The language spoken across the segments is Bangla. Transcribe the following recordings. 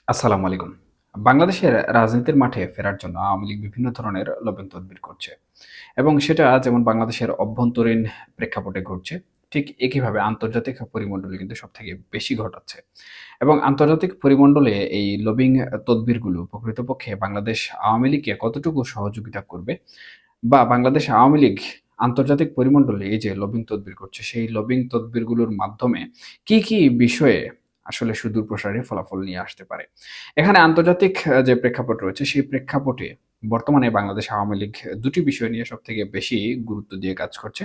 আসসালামু আলাইকুম। বাংলাদেশের রাজনীতির মাঠে ফেরার জন্য আওয়ামী লীগ বিভিন্ন ধরনের লবিং তদবির করছে এবং সেটা যেমন বাংলাদেশের অভ্যন্তরীণ প্রেক্ষাপটে ঘটছে, ঠিক একইভাবে আন্তর্জাতিক পরিমণ্ডলে কিন্তু সবথেকে বেশি ঘটাচ্ছে এবং আন্তর্জাতিক পরিমণ্ডলে এই লবিং তদবিরগুলো প্রকৃতপক্ষে বাংলাদেশ আওয়ামী লীগকে কতটুকু সহযোগিতা করবে বা বাংলাদেশ আওয়ামী লীগ আন্তর্জাতিক পরিমণ্ডলে এই যে লবিং তদবির করছে, সেই লবিং তদবিরগুলোর মাধ্যমে কি বিষয়ে আসলে সুদূর প্রসারী ফলাফল নিয়ে আসতে পারে। এখানে আন্তর্জাতিক যে প্রেক্ষাপট রয়েছে, সেই প্রেক্ষাপটে বর্তমানে বাংলাদেশ আওয়ামী লীগ ২ টি বিষয় নিয়ে সবথেকে বেশি গুরুত্ব দিয়ে কাজ করছে।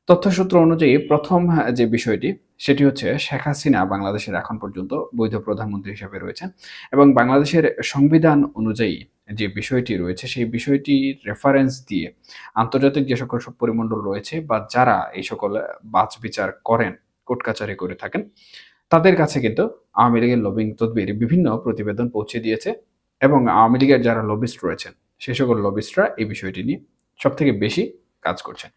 তথ্যসূত্র অনুযায়ী ১ম যে বিষয়টি, সেটি হচ্ছে শেখ হাসিনা বাংলাদেশের এখন পর্যন্ত বৈধ প্রধানমন্ত্রী হিসেবে রয়েছেন এবং বাংলাদেশের সংবিধান অনুযায়ী যে বিষয়টি রয়েছে, সেই বিষয়টির রেফারেন্স দিয়ে আন্তর্জাতিক যে সকল পরিমণ্ডল রয়েছে বা যারা এই সকল বাছবিচার করেন, কোর্ট কাচারি করে থাকেন, তাদের কাছে কিন্তু আওয়ামী লীগের লবিং তদবির বিভিন্ন প্রতিবেদন পৌঁছে দিয়েছে এবং আওয়ামী লীগের যারা লবিস্ট রয়েছেন, সে সকল লবিস্টরা এই বিষয়টি নিয়ে সবথেকে বেশি কাজ করছেন।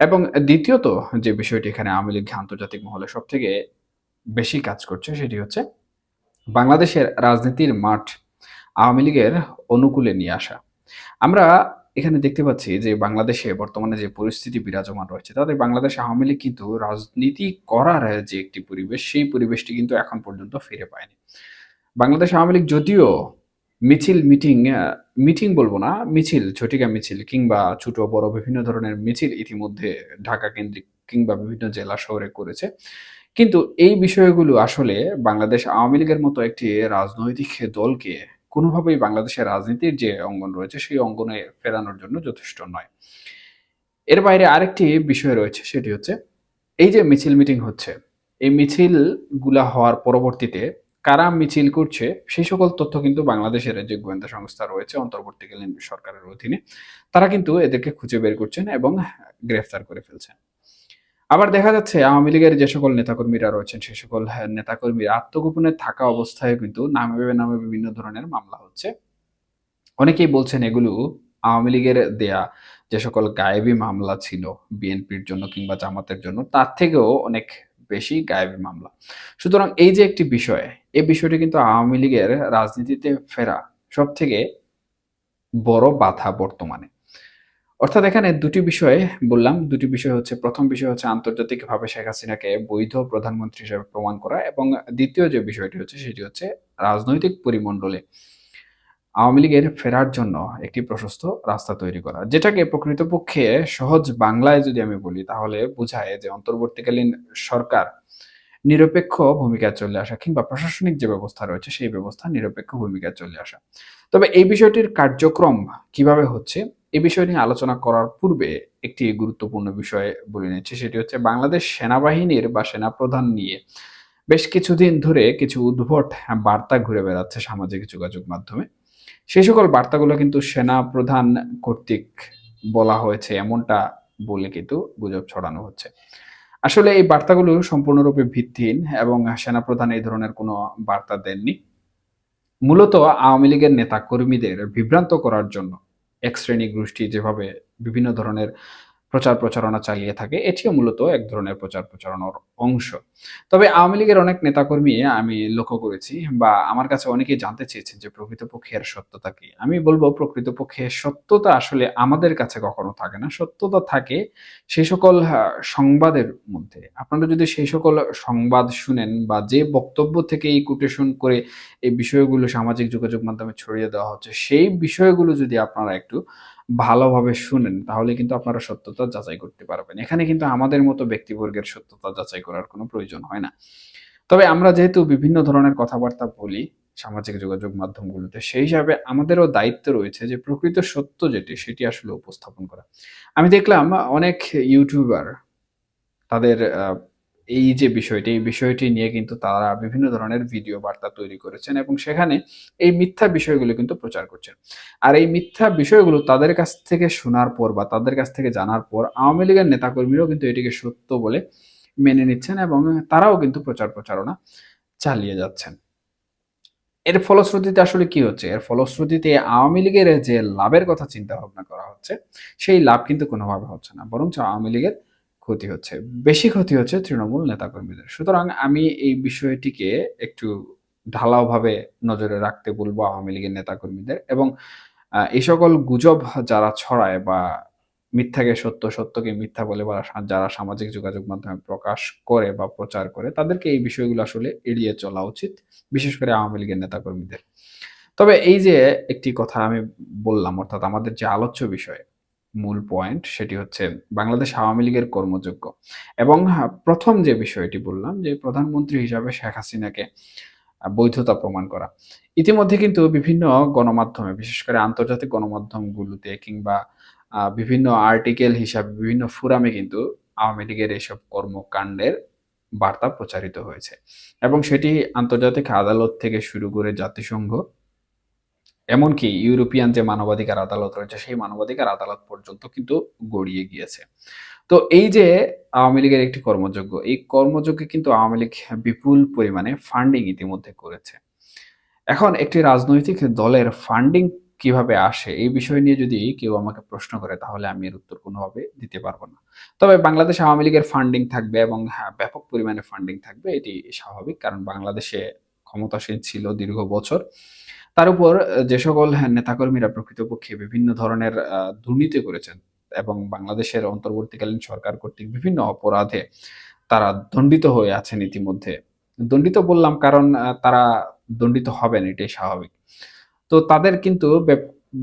এবং দ্বিতীয়ত যে বিষয়টি এখানে আওয়ামী লীগ আন্তর্জাতিক মহলে সবথেকে বেশি কাজ করছে, সেটি হচ্ছে বাংলাদেশের রাজনীতির মাঠ আওয়ামী লীগের অনুকূলে নিয়ে আসা। আমরা এখানে দেখতে পাচ্ছি যে বাংলাদেশে বর্তমানে যে পরিস্থিতি বিরাজমান রয়েছে, তাতে বাংলাদেশ আওয়ামী লীগ কিন্তু রাজনীতি করার যে একটি পরিবেশ, সেই পরিবেশটি কিন্তু এখন পর্যন্ত ফিরে পায়নি। বাংলাদেশ আওয়ামী লীগ যদিও মিটিং বলব না, মিছিল, ঝটিকা মিছিল কিংবা ছোট বড় বিভিন্ন ধরনের মিছিল ইতিমধ্যে ঢাকা কেন্দ্রিক কিংবা বিভিন্ন জেলা শহরে করেছে। কিন্তু এই বিষয়গুলো আসলে বাংলাদেশ আওয়ামী লীগের মতো একটি রাজনৈতিক দলকে কোনোভাবেই বাংলাদেশের রাজনীতির যে অঙ্গন রয়েছে, সেই অঙ্গনে ফেরানোর জন্য যথেষ্ট নয়। এর বাইরে আরেকটি বিষয় রয়েছে, সেটি হচ্ছে এই যে মিছিল মিটিং হচ্ছে, এই মিছিলগুলা হওয়ার পরবর্তীতে কারা মিছিল করছে, সেই সকল তথ্য কিন্তু বাংলাদেশের যে গোয়েন্দা সংস্থা রয়েছে অন্তর্বর্তীকালীন সরকারের অধীনে, তারা কিন্তু এদেরকে খুঁজে বের করছেন এবং গ্রেফতার করে ফেলছেন। আবার দেখা যাচ্ছে আওয়ামী লীগের যে সকল নেতাকর্মীরা রয়েছেন, সে সকল নেতাকর্মীরা আত্মগোপনে থাকা অবস্থায় কিন্তু নামে বিভিন্ন ধরনের মামলা হচ্ছে। অনেকেই বলছেন এগুলো আওয়ামী লীগের দেয়া যে সকল গায়েবী মামলা ছিল বিএনপির জন্য কিংবা জামাতের জন্য, তার থেকেও অনেক বেশি গায়েবী মামলা। সুতরাং এই যে একটি বিষয়, এই বিষয়টি কিন্তু আওয়ামী লীগের রাজনীতিতে ফেরা সবথেকে বড় বাধা বর্তমানে। অর্থাৎ এখানে ২ টি বিষয় বললাম। ২ টি বিষয় হচ্ছে, ১ম বিষয় হচ্ছে আন্তর্জাতিকভাবে শেখ হাসিনাকে বৈধ প্রধানমন্ত্রী হিসেবে প্রমাণ করা এবং দ্বিতীয় যে বিষয়টি হচ্ছে, সেটি হচ্ছে রাজনৈতিক পরিমণ্ডলে আওয়ামী লীগের ফেরার জন্য একটি প্রশস্ত রাস্তা তৈরি করা। যেটাকে প্রকৃতপক্ষে সহজ বাংলায় যদি আমি বলি, তাহলে বুঝায় যে অন্তর্বর্তীকালীন সরকার নিরপেক্ষ ভূমিকায় চলে আসা কিংবা প্রশাসনিক যে ব্যবস্থা রয়েছে, সেই ব্যবস্থা নিরপেক্ষ ভূমিকায় চলে আসা। তবে এই বিষয়টির কার্যক্রম কিভাবে হচ্ছে, এই বিষয় নিয়ে আলোচনা করার পূর্বে একটি গুরুত্বপূর্ণ বিষয় বলে নিচ্ছি। সেটি হচ্ছে বাংলাদেশ সেনাবাহিনীর বা সেনাপ্রধান নিয়ে বেশ কিছুদিন ধরে কিছু উদ্ভট বার্তা ঘুরে বেড়াচ্ছে সামাজিক যোগাযোগ মাধ্যমে। সেই সকল বার্তাগুলো কিন্তু সেনাপ্রধান কর্তৃক বলা হয়েছে এমনটা বলে কিন্তু গুজব ছড়ানো হচ্ছে। আসলে এই বার্তাগুলো সম্পূর্ণরূপে ভিত্তিহীন এবং সেনাপ্রধান এই ধরনের কোনো বার্তা দেননি। মূলত আওয়ামী লীগের নেতাকর্মীদের বিভ্রান্ত করার জন্য এক শ্রেণী গোষ্ঠী যেভাবে বিভিন্ন ধরনের প্রচার প্রচারণা চালিয়ে থাকে, এটিও মূলত এক ধরনের প্রচার প্রচারণার অংশ। তবে আওয়ামী লীগের অনেক নেতাকর্মী আমি লক্ষ্য করেছি বা আমার কাছে অনেকেই জানতে চেয়েছেন যে প্রকৃতপক্ষে এর সত্যতা কি? আমি বলব প্রকৃতপক্ষে সত্যতা আসলে আমাদের কাছে কখনো থাকে না। সত্যতা থাকে সেই সকল সংবাদের মধ্যে। আপনারা যদি সেই সকল সংবাদ শুনেন বা যে বক্তব্য থেকে এই কোটেশন করে এই বিষয়গুলো সামাজিক যোগাযোগ মাধ্যমে ছড়িয়ে দেওয়া হচ্ছে, সেই বিষয়গুলো যদি আপনারা একটু ভালোভাবে শুনেন, তাহলে কিন্তু আপনারা সত্যতা যাচাই করতে পারবেন। এখানে কিন্তু আমাদের মতো ব্যক্তিবর্গের সত্যতা যাচাই করার কোনো প্রয়োজন হয় না। তবে আমরা যেহেতু বিভিন্ন ধরনের কথাবার্তা বলি সামাজিক যোগাযোগ মাধ্যমগুলোতে, সেই হিসাবে আমাদেরও দায়িত্ব রয়েছে যে প্রকৃত সত্য যেটি, সেটি আসলে উপস্থাপন করা। আমি দেখলাম অনেক ইউটিউবার তাদের এই যে বিষয়টি, এই বিষয়টি নিয়ে কিন্তু তারা বিভিন্ন ধরনের ভিডিও বার্তা তৈরি করেছেন এবং সেখানে এই মিথ্যা বিষয়গুলো কিন্তু প্রচার করছেন। আর এই মিথ্যা বিষয়গুলো তাদের কাছ থেকে শোনার পর বা তাদের কাছ থেকে জানার পর আওয়ামী লীগের নেতাকর্মীরাও কিন্তু এটিকে সত্য বলে মেনে নিচ্ছেন এবং তারাও কিন্তু প্রচার প্রচারণা চালিয়ে যাচ্ছেন। এর ফলশ্রুতিতে আসলে কি হচ্ছে? এর ফলশ্রুতিতে আওয়ামী লীগের যে লাভের কথা চিন্তা ভাবনা করা হচ্ছে, সেই লাভ কিন্তু কোনোভাবে হচ্ছে না। বরঞ্চ আওয়ামী লীগের ক্ষতি হচ্ছে। বেশি ক্ষতি হচ্ছে তৃণমূল নেতাকর্মীদের। সুতরাং আমি এই বিষয়টিকে একটু ঢালাওভাবে নজরে রাখতে বলবো আওয়ামী লীগের নেতাকর্মীদের। এবং এই সকল গুজব যারা ছড়ায় বা মিথ্যাকে সত্য, সত্যকে মিথ্যা বলে বা যারা সামাজিক যোগাযোগ মাধ্যমে প্রকাশ করে বা প্রচার করে তাদেরকে এই বিষয়গুলো আসলে এড়িয়ে চলা উচিত। বিশেষ করে আওয়ামী লীগের নেতাকর্মীদের। তবে এই যে একটি কথা আমি বললাম, অর্থাৎ আমাদের যে আলোচ্য বিষয়, মূল পয়েন্ট সেটি হচ্ছে বাংলাদেশ আওয়ামী লীগের কর্মযোগ্য এবং ১ম যে বিষয়টি বললাম যে প্রধানমন্ত্রী হিসাবে শেখ হাসিনাকে বৈধতা প্রমাণ করা। ইতিমধ্যে কিন্তু বিভিন্ন গণমাধ্যমে, বিশেষ করে আন্তর্জাতিক গণমাধ্যমগুলোতে কিংবা বিভিন্ন আর্টিকেল হিসাবে বিভিন্ন ফোরামে কিন্তু আওয়ামী লীগের এসব কর্মকাণ্ডের বার্তা প্রচারিত হয়েছে। এবং সেটি আন্তর্জাতিক আদালত থেকে শুরু করে জাতিসংঘ, এমনকি ইউরোপিয়ান যে মানবাধিকার আদালত রয়েছে সেই মানবাধিকার আদালত পর্যন্ত কিন্তু গড়িয়ে গিয়েছে। তো এই যে আওয়ামী লীগের একটি কর্মযজ্ঞ, এই কর্মযজ্ঞে কিন্তু আওয়ামী লীগ বিপুল পরিমাণে ফান্ডিং ইতিমধ্যে করেছে। এখন একটি রাজনৈতিক দলের ফান্ডিং কিভাবে আসে এই বিষয় নিয়ে যদি কেউ আমাকে প্রশ্ন করে তাহলে আমি এর উত্তর কোনোভাবে দিতে পারব না। তবে বাংলাদেশ আওয়ামী লীগের ফান্ডিং থাকবে এবং হ্যাঁ, ব্যাপক পরিমাণে ফান্ডিং থাকবে এটি স্বাভাবিক। কারণ বাংলাদেশে ক্ষমতাসীন ছিল দীর্ঘ বছর। তার উপর যে সকল নেতাকর্মীরা প্রকৃতপক্ষে বিভিন্ন ধরনের দুর্নীতি করেছেন এবং বাংলাদেশের অন্তর্বর্তীকালীন সরকার কর্তৃক বিভিন্ন অপরাধে তারা দণ্ডিত হয়ে আছেন ইতিমধ্যে। দণ্ডিত বললাম কারণ তারা দণ্ডিত হবেন এটাই স্বাভাবিক। তো তাদের কিন্তু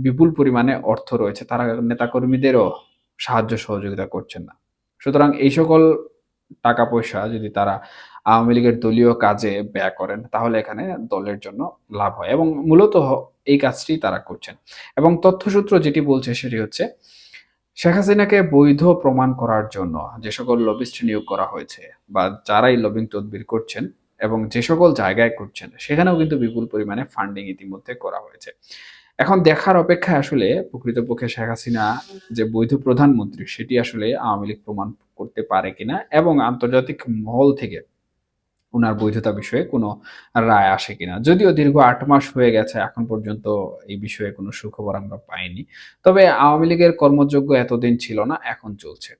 বিপুল পরিমাণে অর্থ রয়েছে। তারা নেতাকর্মীদেরও সাহায্য সহযোগিতা করছেন না। সুতরাং এই সকল টাকা-পয়সা যদি তারা আওয়ামী লীগের দলীয় কাজে ব্যয় করেন তাহলে এখানে দলের জন্য লাভ হয় এবং মূলত এই কাজটি তারা করছেন। এবং তথ্যসূত্র যেটি বলছে সেটি হচ্ছে শেখ হাসিনাকে বৈধ প্রমাণ করার জন্য যে সকল লবিস্ট নিয়োগ করা হয়েছে বা যারাই লবিং তদবির করছেন এবং যে সকল জায়গায় করছেন সেখানেও কিন্তু বিপুল পরিমাণে ফান্ডিং ইতিমধ্যে করা হয়েছে। এখন দেখার অপেক্ষায় আসলে প্রকৃতপক্ষে শেখ হাসিনা যে বৈধ প্রধানমন্ত্রী সেটি আসলে আওয়ামী লীগ প্রমাণ করতে পারে কিনা এবং আন্তর্জাতিক মহল থেকে উনার বৈধতা বিষয়ে কোনো রায় আসে কিনা। যদিও দীর্ঘ ৮ মাস হয়ে গেছে এখন পর্যন্ত এই বিষয়ে কোনো সুখবর আমরা পাইনি। তবে আওয়ামী লীগের কর্মযজ্ঞ এতদিন ছিল না, এখন চলছে।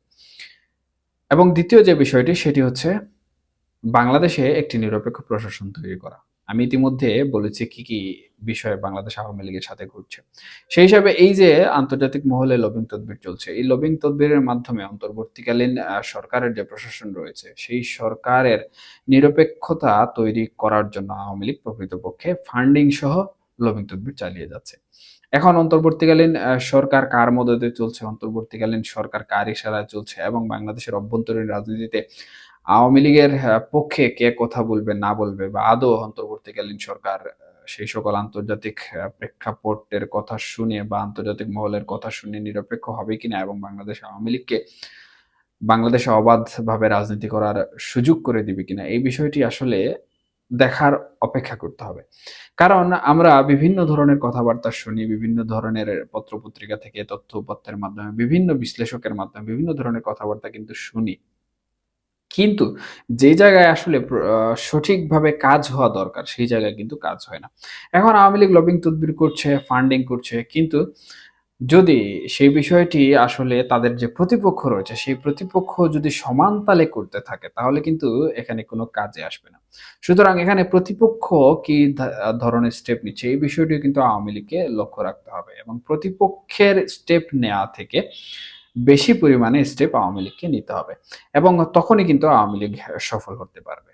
এবং দ্বিতীয় যে বিষয়টি সেটি হচ্ছে বাংলাদেশে একটি নিরপেক্ষ প্রশাসন তৈরি করা। আমি ইতিমধ্যে বলেছি কি বিষয় বাংলাদেশ আওয়ামী লীগের সাথে ঘটছে। সেই হিসাবে এই যে আন্তর্জাতিক মহলে লবিং তদবির চলছে, এই লবিং তদবিরের মাধ্যমে অন্তর্বর্তীকালীন সরকারের যে প্রশাসন রয়েছে, সেই সরকারের নিরপেক্ষতা তৈরি করার জন্য আওয়ামী লীগ প্রকৃতপক্ষে ফান্ডিং সহ লবিং তদবির চালিয়ে যাচ্ছে। এখন অন্তর্বর্তীকালীন সরকার কার মদদে চলছে, অন্তর্বর্তীকালীন সরকার কার ইশারায় চলছে এবং বাংলাদেশের অভ্যন্তরীণ রাজনীতিতে আওয়ামী লীগের পক্ষে কে কথা বলবে না বলবে বা আদৌ অন্তর্বর্তীকালীন সরকার সেই সকল আন্তর্জাতিক প্রেক্ষাপটের কথা শুনে বা আন্তর্জাতিক মহলের কথা শুনে নিরপেক্ষ হবে কিনা এবং বাংলাদেশ আওয়ামী লীগকে বাংলাদেশে অবাধভাবে রাজনীতি করার সুযোগ করে দিবে কিনা এই বিষয়টি আসলে দেখার অপেক্ষা করতে হবে। কারণ আমরা বিভিন্ন ধরনের কথাবার্তা শুনি, বিভিন্ন ধরনের পত্র-পত্রিকা থেকে তথ্য-উপাত্তের মাধ্যমে, বিভিন্ন বিশ্লেষকের মাধ্যমে বিভিন্ন ধরনের কথাবার্তা কিন্তু শুনি। কিন্তু যে জায়গায় আসলে সঠিকভাবে কাজ হওয়া দরকার, সেই জায়গায় কিন্তু কাজ হয় না। এখন আওয়ামী লীগ লবিং তদবির করছে, ফান্ডিং করছে। কিন্তু যদি সেই বিষয়টি আসলে তাদের যে প্রতিপক্ষ রয়েছে, সেই প্রতিপক্ষ যদি সমান তালে করতে থাকে, তাহলে কিন্তু এখানে কোনো কাজে আসবে না। সুতরাং এখানে প্রতিপক্ষ কি ধরনের স্টেপ নিচ্ছে, এই বিষয়টিও কিন্তু আওয়ামী লীগকে লক্ষ্য রাখতে হবে এবং প্রতিপক্ষের স্টেপ নেয়া থেকে বেশি পরিমাণে স্টেপ আওয়ামী লীগকে নিতে হবে এবং তখনই কিন্তু আওয়ামী লীগ সফল হতে পারবে।